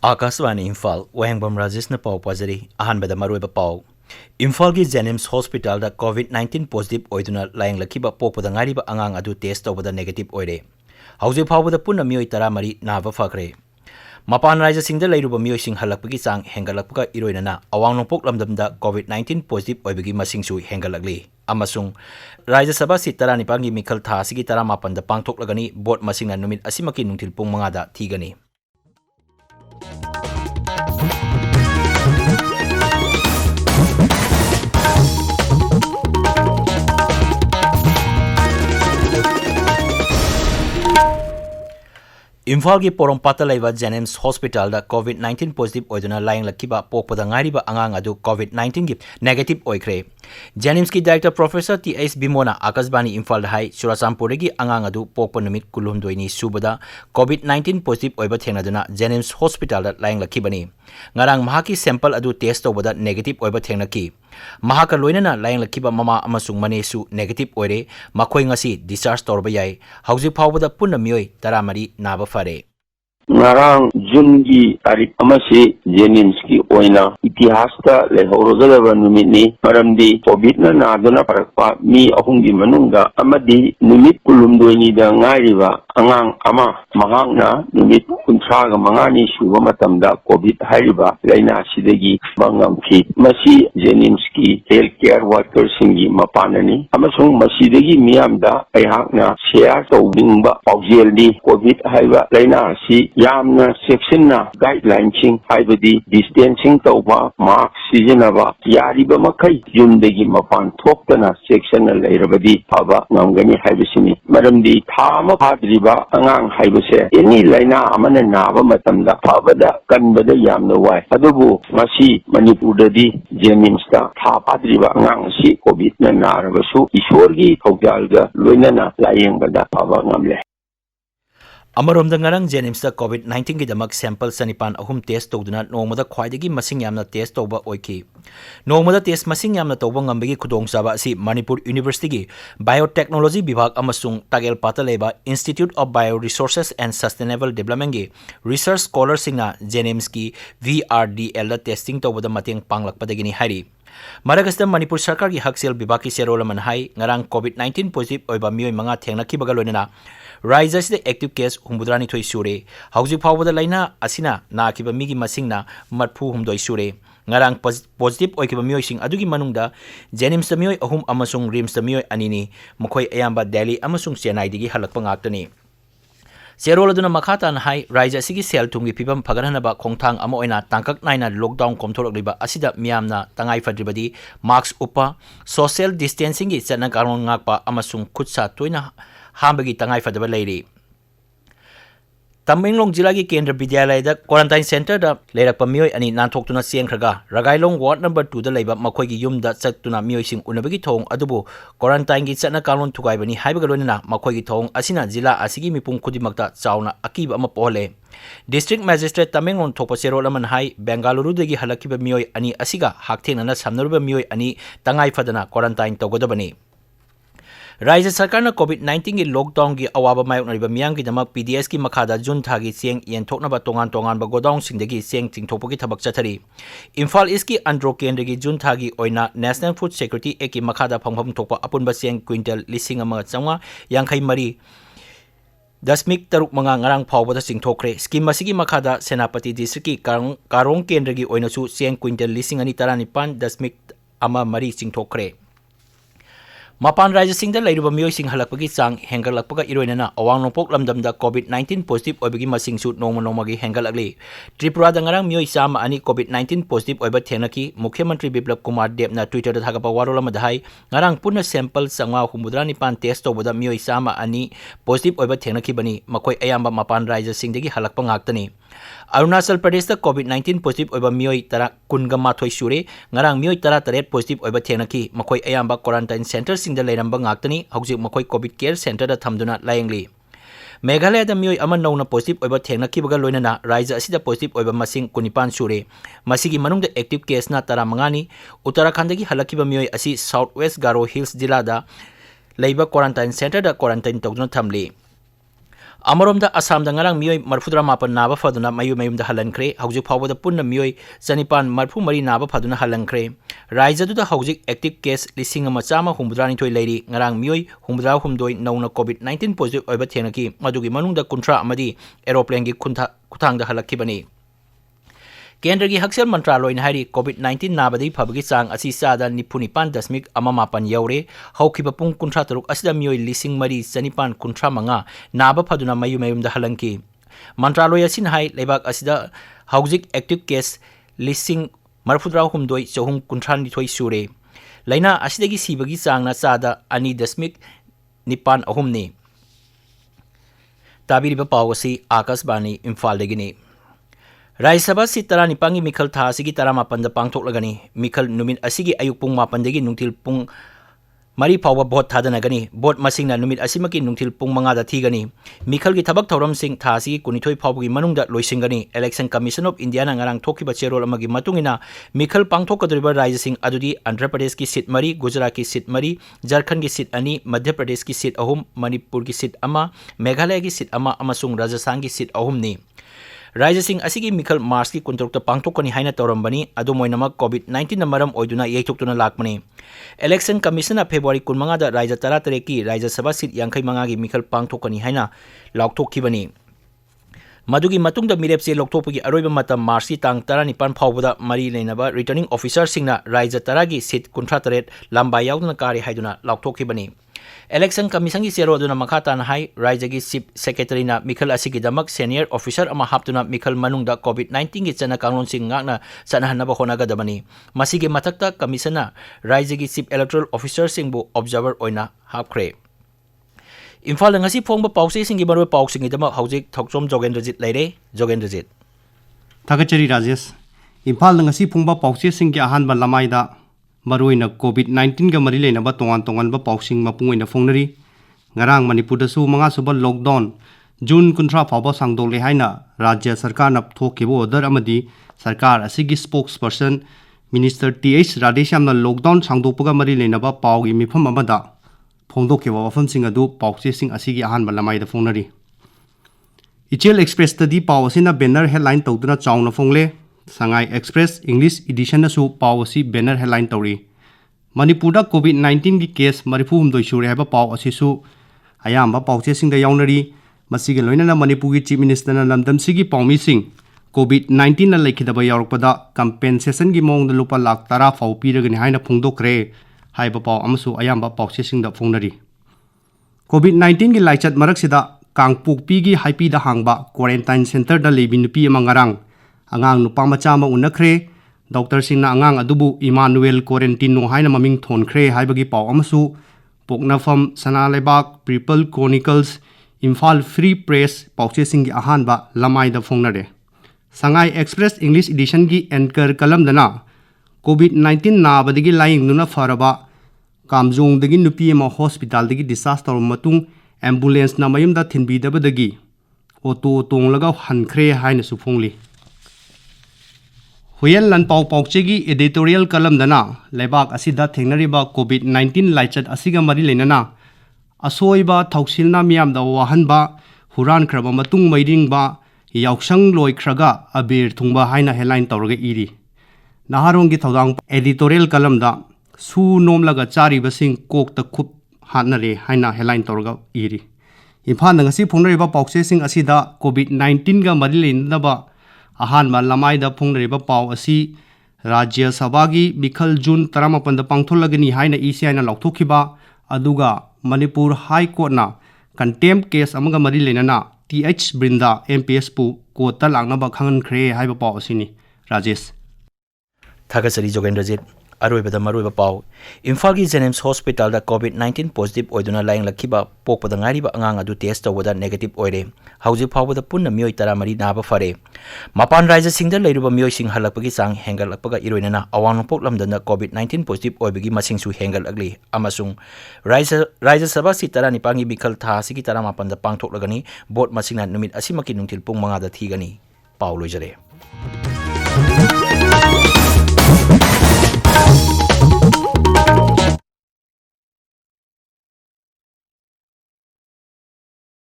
Akaswani Imphal, Wahengbam Rajesh na pau pazari, ahanbada maruiba pau. Imphal ki Jennings Hospital da COVID-19 positive oiduna layang lakiba pokpada ngariba angang adu test tawbada negative oire. Hauzi phawbada punna miyoi taramari nava fakre. Mapan Raja Singda Lairuba Mio Sing Halakpaki Sang Hengalakpaka Iroinana, Awang Nopok Lamdamda COVID-19 positive Oibigi Masingsu Hengalagli. Amasung Raja Sabah Sitarani Pangi Mikal Tasigi Taramapan the Pangtok Lagani, Bot Masing and Numit Asimaki Nuntil Pumangada, Tigani. Imphal ki Porompata laiba Jennings Hospital da COVID-19 positive oiduna layang lakiba pokpada ngariba angang adu COVID-19 gi negative oikre. Jennings ki Director Professor T.S. Bimona Akasbani Imphal hai Churachampur gi angang adu pokpa numit kulumdoini subada COVID-19 positive oiba thengnaduna Jennings Hospital da layang lakibani. Ngarang mahaki sample adu test tawbada negative oiba thengnaki. Mahaka loinana layang lakiba mama amasung manesu negative oire makhoi ngasi discharge torba yai. Hauzi phawbada punna miyoi taramari naba fare. Ngarang Jungi Arif Amasi Jennings ki oina itihasta lehorozalaba numit maramdi COVID na naduna parakpa mi ahunggi manungda amadi numit kulumdoini da ngariba angang ama mahang na numit kuntraga mangani suba matamda COVID hariba laina sidagi bangamki masi Jennings ki healthcare workers singi mapanani amasung masidagi miyamda ayhakna share tawdingba pawjeldi COVID hariba laina si Yamna section na guideline ching haibadi distancing tawba mask sijenaba yariba makai yundagi mapan thoktana section na lairabadi haba ngamgani haibasini maramdi thama phadriba angang haibase any laina amana naba matamda phabada kanbada yamna wai adubu masi manipurdadi Jennings ta tha phadriba angang si covid na narabasu ishorgi thaujalga loinana layengada phaba ngamle. Amarom da ngarang Jennings da COVID-19 ki damak sample sanipan ahum test tawduna nongmada khwaidagi masing yamna test tawba oiki. Nongmada test masing yamna tawba ngambagi khudongchaba asi Manipur University ki Biotechnology Bibhag amasung Tagel Pata leba Institute of Bioresources and Sustainable Development ki research scholars singna Jennings ki VRDL da testing tawbada mateng panglakpadagini hari. Maragasta Manipur Sarkar ki Haksel Bibaki Serolaman hai ngarang COVID-19 positive oiba miyoi manga thengna kibaga loinana Raja sida active case humbudrani thoi sure hauji phawbada laina asina na kiba migi masingna marphu humdoi sure ngarang positive oikiba miyoi sing adugi manungda Jennings miyoi ahum amasung Rims miyoi anini mkhoi ayamba Delhi amasung Chennai digi halakpa ngaktani Serol aduna makhatan hai Raja sigi sel tungi pibam phagarhanaba khongthang ama oina tangkak naina lockdown komthorokliba asida miyamna tangai fadribadi mask upa social distancing gi chana karon ngakpa amasung khutsa toina hambagi tangai fadaba leiri Tamenglong jila ki Kendra Vidyalaya da quarantine center da leirakpa miyoi ani nanthokuna siengkhraga Ragailong ward number 2 da leiba makhoi gi yumda chattuna miyoi sing unabagi thong adubu quarantine gi chana kalon thugaibani haibaga loinana makhoi gi thong asina jila asigi mipung khudimakta chauna akiba ama pole District Magistrate Tamenglong thokpa serol aman hai Bengaluru dagi halakiba miyoi ani asiga hakthengna samnaruba miyoi ani tangai fadana quarantine togodabani Raja Sarkar na COVID-19 ki lockdown ki awaba mayok nariba miyang ki damak PDS ki makhada Jun thagi sieng yenthokna ba tongan ba godown singdagi sieng tingthokpa ki thabak chathari Imphal East ki Andro Kendra ki Jun thagi oina National Food Security Act ki makhada phangpham thokpa apunba sieng quintal lising ama changwa yangkhai mari Dasmik taruk manga ngarang phawbada singthokre scheme asigi makhada Senapati District ki Karong Kendra ki oina su sieng quintal lising ani taranipan dasmik ama mari singthokre Mapan Raja Singda Lairuba Miyoi Sing Halakpagi Sang Hengalakpaga Iroinana Awang Nopok Lamdamda COVID-19 positive oibagi masing su nongmagi hengalakli Tripura da ngarang miyoi sama ani COVID-19 positive oiba thenaki Mukhya Mantri Biplab Kumar Deb na Twitter da thagapa warolama dahai ngarang punna sample sangwa humudrani pan test tawbada miyoi sama ani positive oiba thenaki bani makoi ayamba Mapan Raja Singdagi halakpa ngaktani Arunachal Pradesh da COVID-19 positive oiba miyoi tara kunga mathoi sure ngarang miyoi tara taret positive oiba thenaki makoi ayamba quarantine center singda leiramba ngaktani hauji makoi covid care center da thamduna layengli Meghalaya da miyoi ama nauna positive oiba thengnakibaga loinana Raja asida positive oiba masing kunipan sure masigi manungda active case na tara mangani Uttarakhand gi halakiba miyoi asi Southwest Garo Hills jila da leiba quarantine center da quarantine tawduna thamli Amarom Assam Dangarang Mui Marfudra Mapan Nava Faduna Mayu Mayum the Halankre, Hausi Power the Puna Mui, Sanipan Marfu Mari Nava Paduna Halankre, Rise to the Hausi active case listing a Masama Humdrani to a lady, Narang Mui, Humdra Humdoi, known COVID-19 positive over Tenaki, Madugi Manunda Kuntra Amadi, Aeroplane Kutang the Halakibani. Kendra Haksel Mantralo in Hari COVID-19 Nabadi Pabgisang Asisada Nipunipan Dasmik Amamapan Yaure, Haukipapung Kuntraturuk Asdamio Lising Mari Sanipan Kuntramanga, Naba Paduna Mayumayum the Halanki. Mantralo Yasin Hai, Lebak Asida, Hauzik active case, Lising Marfudra Humdoi, Sohum Kuntran Toy Sure. Laina Asidagi Sibagisang Nasada Ani Dasmik Nipan Ahumni. Tabiriba Pawasi, Akas Bani, Imphal Legini. Rai Sabha si tara ni pangi Mikhal tha asigi tara mapan da pangthok lagani Mikhal numit asigi ayuk pung mapan degi nungtil pung mari pawa bot thadana gani bot masing na numit asimaki nungtil pung manga da thigani Mikhal gi thabak thoram sing tha asigi kunithoi phawgi manung da loising gani Election Commission of India na ngarang thokiba cherol amagi matungina Mikhal pangthok kadriba rajya sing adudi Andhra Pradesh ki seat mari Gujarat ki seat mari Jharkhand ki seat ani Madhya Pradesh ki seat ahum Manipur ki seat ama Meghalaya ki seat ama amasung Rajasthan ki seat ahum ni Raja Singh asigi Mikhal Mars ki kuntrukta pangthokani haina torambani adu moinama COVID-19 na maram oiduna yaitukuna lakmani Election Commission February 15 da Raja Taratare ki Raja Sabha seat 65 gi Mikhal pangthokani haina laukthokibani Madugi matungda mirepse loktopagi aroiba matam Mars ki tang 19 phawbada mari leinaba returning officer singna Raja Taragi seat 38 lamba yauduna kari haiduna lauktokibani Election Commission ki sero aduna makata na hai Raja ki Chief Secretary na Mikhal asigi damak senior officer ama haptuna Mikhal manungda COVID-19 ki chana kanglon sing ngakna sanahanaba honaga dabani masigi matakta commission na Raja ki Chief Electoral Officer singbu observer oina hapkhre Imphal ngasi phongba pause singi baroi pausing idama haujik Thokchom Jogendrajit leire Jogendrajit Thakachari Rajesh Imphal ngasi phongba pause singi ahanba lamaida Maruina COVID-19 ga mari lena ba tongan ba pausing mapungoina fongnari ngarang Manipur da su manga suba lockdown June kuntra phaba sangdol le haina Rajya Sarkar na thokibo order amadi Sarkar asigi spokesperson Minister TH Radesham na lockdown sangdopaga mari lena ba paugi mifam amada phongdokiba wafam sing adu pause sing asigi ahanba lamai da fongnari Ichel Express study pawasina banner headline tawduna chauna fongle Sangai Express English edition na su pawasi banner headline tawri Manipur da COVID-19 gi case marifu humdoi sure haba paw asisu ayamba pawche sing da yaunari masigi loina na Manipur gi chief minister na lamdam sigi pawmi sing COVID-19 na lekhidaba yaurpada compensation gi mong da lupa lakh tara faw piragani haina phungdokre haiba paw amasu ayamba pawche sing da phungnari COVID-19 gi laichat marak sida kangpuk pi gi haipi da hangba quarantine center da lebi nupi amangarang Angang nupa macha ma unakre Dr. Singna angang adubu Emmanuel quarantine no haina maming thonkre haibagi paw amasu poknafam Sanalebak People Chronicles Imphal Free Press pawche singi ahanba lamai da fongnare Sangai Express English edition gi anchor kalam dana COVID-19 na badigi lying nuna faraba kamjong dagi nupi ma hospital dagi disaster matung ambulance na mayum da thinbi dabadagi auto tonglaga hankre haina sufongli Huyen lan pau pauchegi editorial kalam dana lebak asida thengnariba COVID-19 laichat asiga mari lenana asoiba thausilna miam da wahanba huran khraba matung mairing ba yauksang loi khraga abir thungba haina headline tawraga iri naharong gi thodang editorial kalam da su nomlaga chari basing kok ta khup hanare haina headline tawraga iri Imphal ngasi phongnariba pauche sing asida COVID-19 ga mari lenaba Ahanba lamai da phungnariba paw asi Rajya Sabha gi Mikhal June 18 da pangtholagani haina ECI na laukthokiba aduga Manipur High Court na contempt case amaga mari lenana TH Brinda MPS pu court ta langna ba khangan khre haiba paw asini Rajesh Thakachari Jogendrajit Aroibada Maruiba Pau Imphal gi Jenims Hospital da COVID-19 positive oiduna laing lakhiba pokpada ngariba angang adu test tawada negative oire hauji phawada punna mioi tara mari naba fare mapan raja singda leiruba mioi sing halakpagi sang hengal lakpaga iroinana awang poklamdana COVID-19 positive oibagi masing su hengal agli amasung raja sabha si tara ni pangi Mikhal tha sigi tara mapan da pangthok lagani bot masingna numit asimaki nungtil pung manga da thigani Pau loijare